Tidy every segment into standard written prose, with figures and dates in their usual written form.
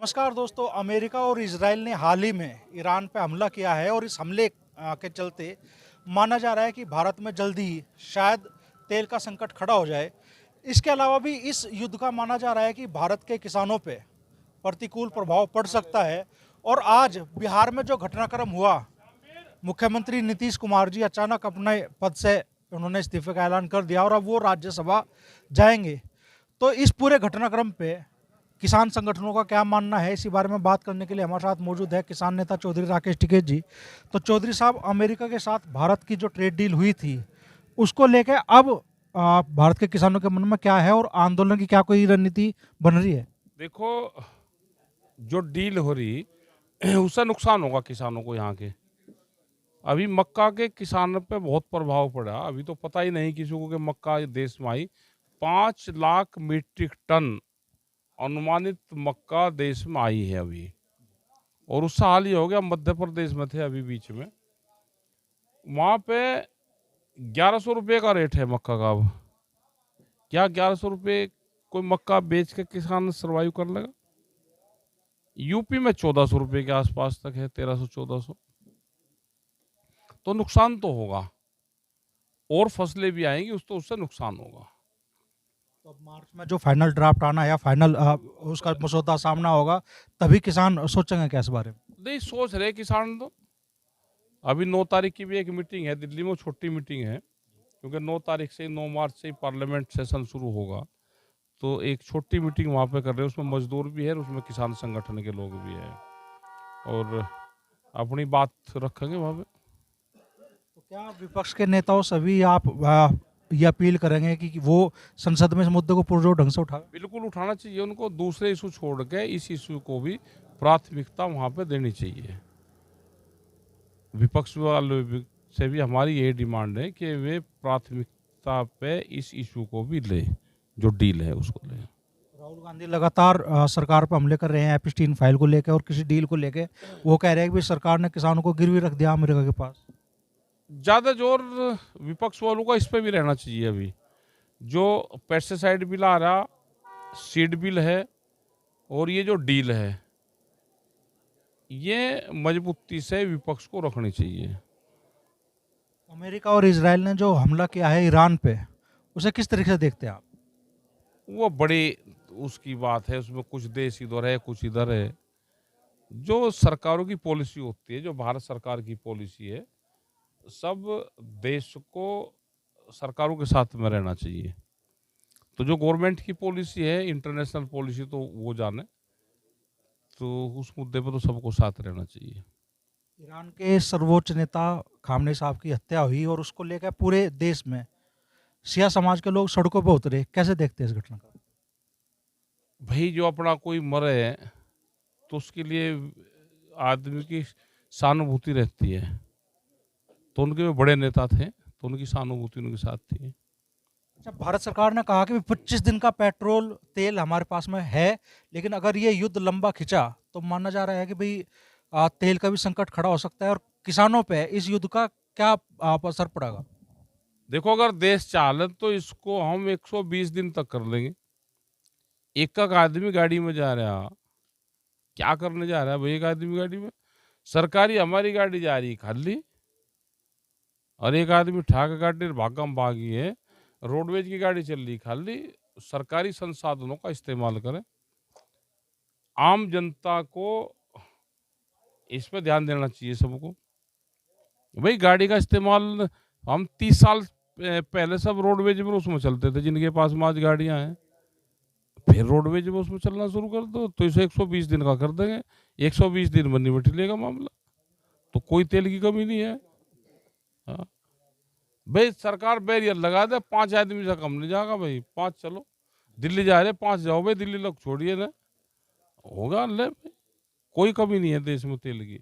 नमस्कार दोस्तों। अमेरिका और इजराइल ने हाल ही में ईरान पे हमला किया है और इस हमले के चलते माना जा रहा है कि भारत में जल्दी ही शायद तेल का संकट खड़ा हो जाए। इसके अलावा भी इस युद्ध का माना जा रहा है कि भारत के किसानों पे प्रतिकूल प्रभाव पड़ सकता है। और आज बिहार में जो घटनाक्रम हुआ, मुख्यमंत्री नीतीश कुमार जी अचानक अपने पद से उन्होंने इस्तीफे का ऐलान कर दिया और अब वो राज्यसभा जाएंगे। तो इस पूरे घटनाक्रम पे किसान संगठनों का क्या मानना है, इसी बारे में बात करने के लिए हमारे साथ मौजूद है किसान नेता चौधरी राकेश टिकैत जी। तो चौधरी साहब, अमेरिका के साथ भारत की जो ट्रेड डील हुई थी उसको लेकर अब भारत के किसानों के मन में क्या है और आंदोलन की क्या कोई रणनीति बन रही है? देखो, जो डील हो रही उससे नुकसान होगा किसानों को। यहाँ के अभी मक्का के किसानों पे बहुत प्रभाव पड़ा। अभी तो पता ही नहीं किसी को कि मक्का देश में आई 5 लाख मीट्रिक टन अनुमानित मक्का देश में आई है अभी। और उससे हाल ही हो गया, मध्य प्रदेश में थे अभी बीच में, वहाँ पे 1100 रुपये का रेट है मक्का का। अब क्या 1100 रुपये कोई मक्का बेच के किसान सर्वाइव कर लेगा? यूपी में 1400 रुपये के आसपास तक है, 1300-1400। तो नुकसान तो होगा और फसलें भी आएंगी, उससे नुकसान होगा। तो अब मार्च में जो फाइनल ड्राफ्ट आना या फाइनल उसका मसौदा सामना होगा, तभी किसान सोचेंगे क्या इस बारे में? नहीं सोच रहे किसान तो। अभी 9 तारीख की भी एक मीटिंग है दिल्ली में, वो छोटी मीटिंग है क्योंकि 9 तारीख से 9 मार्च से ही पार्लियामेंट सेशन शुरू होगा। तो एक छोटी मीटिंग वहाँ पे कर रहे हैं, उसमें मजदूर भी है, उसमें किसान संगठन के लोग भी हैं और अपनी बात रखेंगे वहाँ पे। तो क्या विपक्ष के नेताओं सभी आप ये अपील करेंगे कि वो संसद में इस मुद्दे को पुरजोर ढंग से उठाए? बिल्कुल उठाना चाहिए उनको। दूसरे इशू छोड़ के इस इशू को भी प्राथमिकता वहाँ पे देनी चाहिए। विपक्ष वालों से भी हमारी ये डिमांड है कि वे प्राथमिकता पे इस इशू को भी लें, जो डील है उसको लें। राहुल गांधी लगातार सरकार पर हमले कर रहे हैं एप्स्टीन फाइल को लेकर और किसी डील को लेकर। वो कह रहे हैं कि भाई सरकार ने किसानों को गिरवी रख दिया अमेरिका के पास। ज़्यादा जोर विपक्ष वालों का इस पे भी रहना चाहिए। अभी जो पेस्टिसाइड बिल आ रहा, सीड बिल है और ये जो डील है, ये मजबूती से विपक्ष को रखनी चाहिए। अमेरिका और इसराइल ने जो हमला किया है ईरान पे, उसे किस तरीके से देखते हैं आप? वो बड़ी उसकी बात है, उसमें कुछ देश इधर है कुछ इधर है। जो सरकारों की पॉलिसी होती है, जो भारत सरकार की पॉलिसी है, सब देश को सरकारों के साथ में रहना चाहिए। तो जो गवर्नमेंट की पॉलिसी है, इंटरनेशनल पॉलिसी, तो वो जाने, तो उस मुद्दे पर तो सबको साथ रहना चाहिए। ईरान के सर्वोच्च नेता खामनेई साहब की हत्या हुई और उसको लेकर पूरे देश में शिया समाज के लोग सड़कों पर उतरे, कैसे देखते हैं इस घटना को? भाई जो अपना कोई मरे तो उसके लिए आदमी की सहानुभूति रहती है। तो उनके भी बड़े नेता थे तो उनकी सहानुभूति उनके साथ थी। अच्छा, भारत सरकार ने कहा कि 25 दिन का पेट्रोल तेल हमारे पास में है, लेकिन अगर ये युद्ध लंबा खिंचा तो माना जा रहा है कि भाई तेल का भी संकट खड़ा हो सकता है और किसानों पे इस युद्ध का क्या असर पड़ेगा? देखो, अगर देश चाहे तो इसको हम 120 दिन तक कर लेंगे। एक एक आदमी गाड़ी में जा रहा, क्या करने जा रहा है भाई? एक आदमी गाड़ी में, सरकारी हमारी गाड़ी जा रही खाली, और एक आदमी ठाक गाड़ी भागम भागी है, रोडवेज की गाड़ी चल रही खाली। सरकारी संसाधनों का इस्तेमाल करें। आम जनता को इस पे ध्यान देना चाहिए सबको। भाई गाड़ी का इस्तेमाल हम 30 साल पहले सब रोडवेज में उसमें चलते थे, जिनके पास में आज गाड़ियां हैं। फिर रोडवेज में उसमें चलना शुरू कर दो तो इसे 120 दिन का कर देंगे। 120 दिन में निपट लेगा मामला, तो कोई तेल की कमी नहीं है। हाँ भाई, सरकार बैरियर लगा दे, 5 आदमी से कम नहीं जाएगा भाई। 5 चलो, दिल्ली जा रहे 5 जाओ भाई, दिल्ली लोग छोड़िए ना, होगा ले भाई। कोई कमी नहीं है देश में तेल की।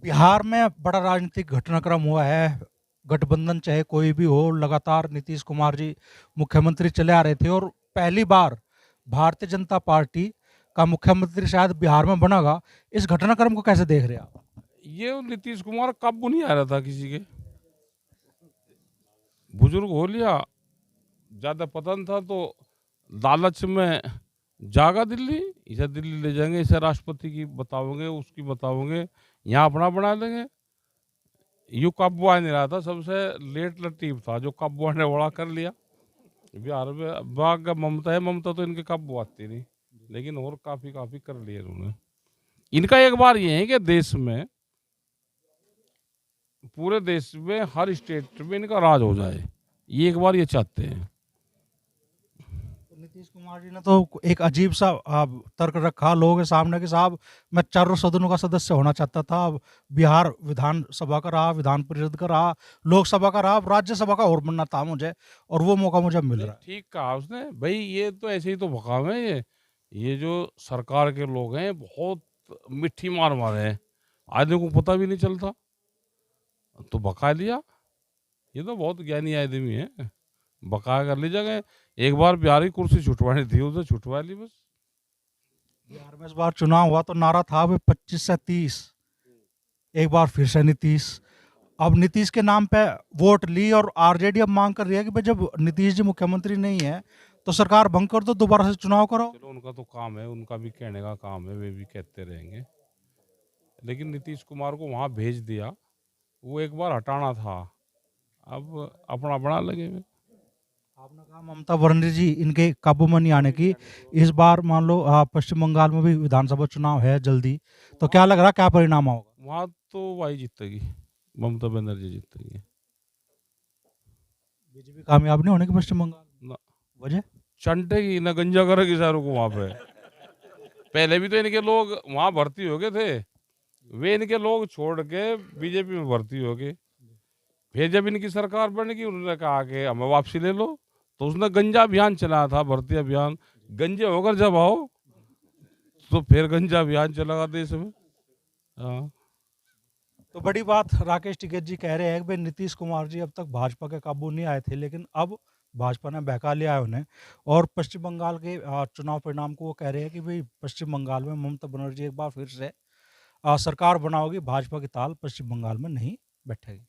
बिहार में बड़ा राजनीतिक घटनाक्रम हुआ है। गठबंधन चाहे कोई भी हो, लगातार नीतीश कुमार जी मुख्यमंत्री चले आ रहे थे और पहली बार भारतीय जनता पार्टी का मुख्यमंत्री शायद बिहार में बनेगा। इस घटनाक्रम को कैसे देख रहे हैं आप? ये नीतीश कुमार काबू नहीं आ रहा था किसी के, बुजुर्ग हो लिया, ज्यादा पतन था तो लालच में जागा दिल्ली, इसे दिल्ली ले जाएंगे, इसे राष्ट्रपति की बताओगे, उसकी बताओगे, यहाँ अपना बना देंगे। यू कब्बुआ नहीं रहा था, सबसे लेट लतीफ था जो कब्बुआ ने बड़ा कर लिया बिहार में। बाग ममता है, ममता तो इनके कब्बुआ आती नहीं, लेकिन और काफी काफी कर लिए उन्होंने। इनका एक बार ये है कि देश में, पूरे देश में हर स्टेट में इनका राज हो जाए, ये एक बार ये चाहते हैं। तो नीतीश कुमार जी ने तो एक अजीब सा तर्क रखा लोगों के सामने कि साहब मैं चारों सदनों का सदस्य होना चाहता था, अब बिहार विधानसभा का रहा, विधान परिषद का रहा, लोकसभा का रहा, अब राज्यसभा का और बनना था मुझे, और वो मौका मुझे मिल नहीं, रहा है। ठीक कहा उसने भाई, ये तो ऐसे ही तो भकाम है ये जो सरकार के लोग हैं बहुत मिट्टी मार मारे हैं, आदमी को पता भी नहीं चलता तो बका लिया। ये तो बहुत ज्ञानी आदमी है, बका कर ली जगह। एक बार बिहार की कुर्सी छुटवानी थी, उसे छुटवा ली बस। बिहार में इस बार चुनाव हुआ तो नारा था भाई 25 से 30, एक बार फिर से नीतीश। अब नीतीश के नाम पे वोट ली और आरजेडी अब मांग कर रही है कि भाई जब नीतीश जी मुख्यमंत्री नहीं है तो सरकार भंग कर दो, दोबारा से चुनाव करो। चलो उनका तो काम है, उनका भी कहने का काम है, वे भी कहते रहेंगे, लेकिन नीतीश कुमार को वहां भेज दिया, वो एक बार हटाना था, अब अपना बना लगे वे। आपने कहा ममता बनर्जी जी इनके काबू में नहीं आने की, इस बार मान लो पश्चिम बंगाल में भी विधानसभा चुनाव है जल्दी, तो क्या लग रहा है क्या परिणाम होगा? वहां तो वही जीतेगी, ममता बनर्जी जीतेगी। बीजेपी कामयाब नहीं होने की पश्चिम बंगाल, ना वजह? चंटेगी ना गंजा करेगी सारों को वहां पे। पहले भी तो इनके लोग वहां भर्ती हो गए थे, वे इनके लोग छोड़ के बीजेपी में भर्ती हो गए। फिर जब इनकी सरकार बनेगी उन्होंने कहा कि हमें वापसी ले लो, तो उसने गंजा अभियान चलाया था, भर्ती अभियान। गंजे होकर जब आओ तो फिर गंजा अभियान चलागा देश में। हाँ, तो बड़ी बात राकेश टिकैत जी कह रहे हैं कि भाई नीतीश कुमार जी अब तक भाजपा के काबू नहीं आए थे, लेकिन अब भाजपा ने बहका लिया है उन्हें, और पश्चिम बंगाल के चुनाव परिणाम को वो कह रहे हैं कि भाई पश्चिम बंगाल में ममता बनर्जी एक बार फिर से सरकार बनाओगी, भाजपा की ताल पश्चिम बंगाल में नहीं बैठेगी।